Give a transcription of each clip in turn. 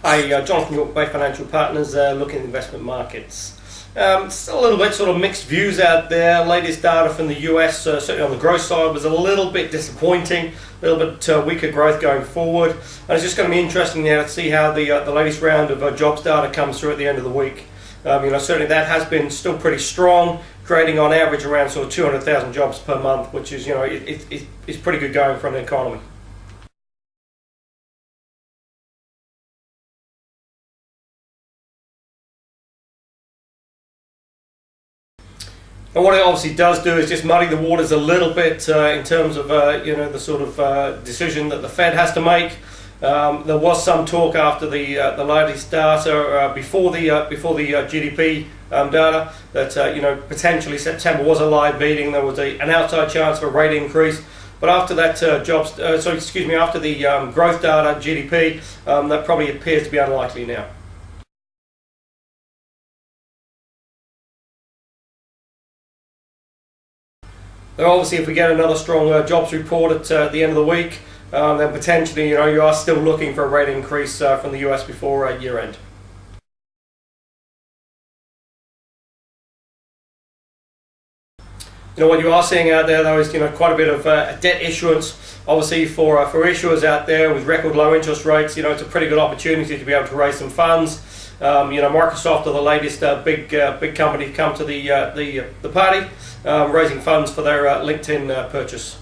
Hi, Jonathan York, Bay Financial Partners, looking at investment markets. Still a little bit sort of mixed views out there. Latest data from the US, certainly on the growth side, was a little bit disappointing, a little bit weaker growth going forward. And it's just going to be interesting now to see how the latest round of jobs data comes through at the end of the week. Certainly that has been still pretty strong, creating on average around sort of 200,000 jobs per month, which is, it's pretty good going for an economy. And what it obviously does do is just muddy the waters a little bit in terms of the sort of decision that the Fed has to make. There was some talk after the latest data before the GDP data that potentially September was a live meeting. There was an outside chance of a rate increase. But after that after the growth data GDP, that probably appears to be unlikely now. Obviously, if we get another strong jobs report at the end of the week, then potentially, you are still looking for a rate increase from the US before year end. What you are seeing out there, though, is quite a bit of debt issuance. Obviously, for issuers out there with record low interest rates, it's a pretty good opportunity to be able to raise some funds. Microsoft are the latest big company to come to the party, raising funds for their LinkedIn purchase.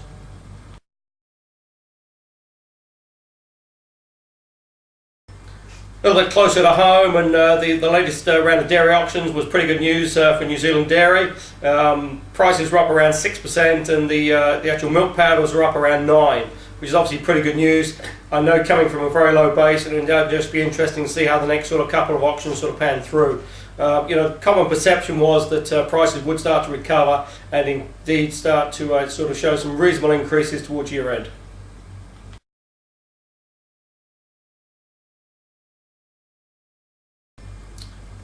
A little bit closer to home, and the latest round of dairy auctions was pretty good news for New Zealand dairy. Prices were up around 6%, and the actual milk powders were up around 9%, which is obviously pretty good news. I know coming from a very low base, and it'll just be interesting to see how the next sort of couple of auctions sort of pan through. Common perception was that prices would start to recover and indeed start to sort of show some reasonable increases towards year end.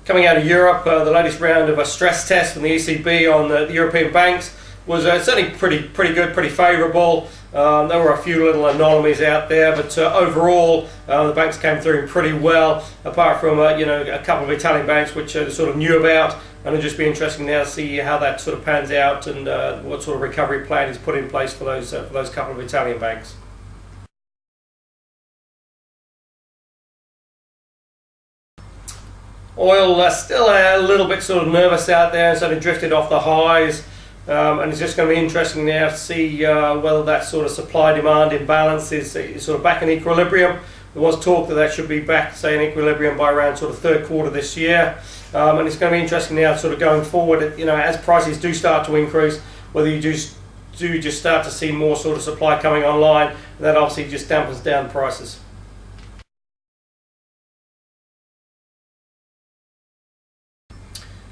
Coming out of Europe, the latest round of a stress test from the ECB on the European banks was certainly pretty good, pretty favourable. There were a few little anomalies out there, but overall the banks came through pretty well, apart from a couple of Italian banks which sort of knew about, and it'll just be interesting now to see how that sort of pans out and what sort of recovery plan is put in place for those couple of Italian banks. Oil still a little bit sort of nervous out there, sort of drifted off the highs, and it's just going to be interesting now to see whether that sort of supply-demand imbalance is sort of back in equilibrium. There was talk that should be back, say, in equilibrium by around sort of third quarter this year, and it's going to be interesting now sort of going forward, as prices do start to increase, whether you do just start to see more sort of supply coming online, and that obviously just dampens down prices.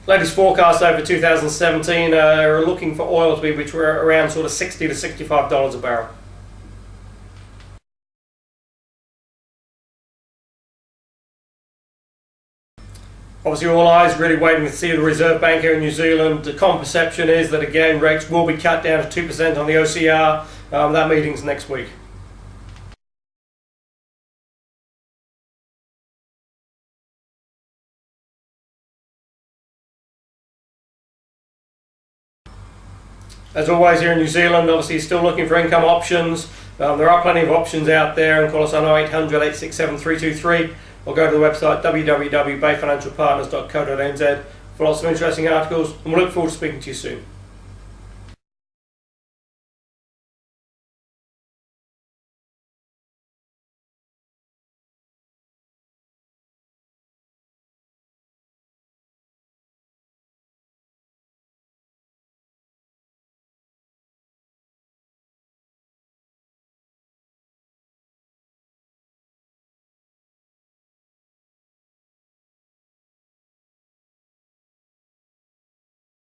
Latest forecasts over 2017 are looking for oil to be between around sort of $60 to $65 a barrel. Obviously, all eyes really waiting to see the Reserve Bank here in New Zealand. The common perception is that again rates will be cut down to 2% on the OCR. That meeting's next week. As always here in New Zealand, obviously still looking for income options. There are plenty of options out there, and call us on 0800 867 323 or go to the website www.bayfinancialpartners.co.nz for lots of interesting articles, and we look forward to speaking to you soon.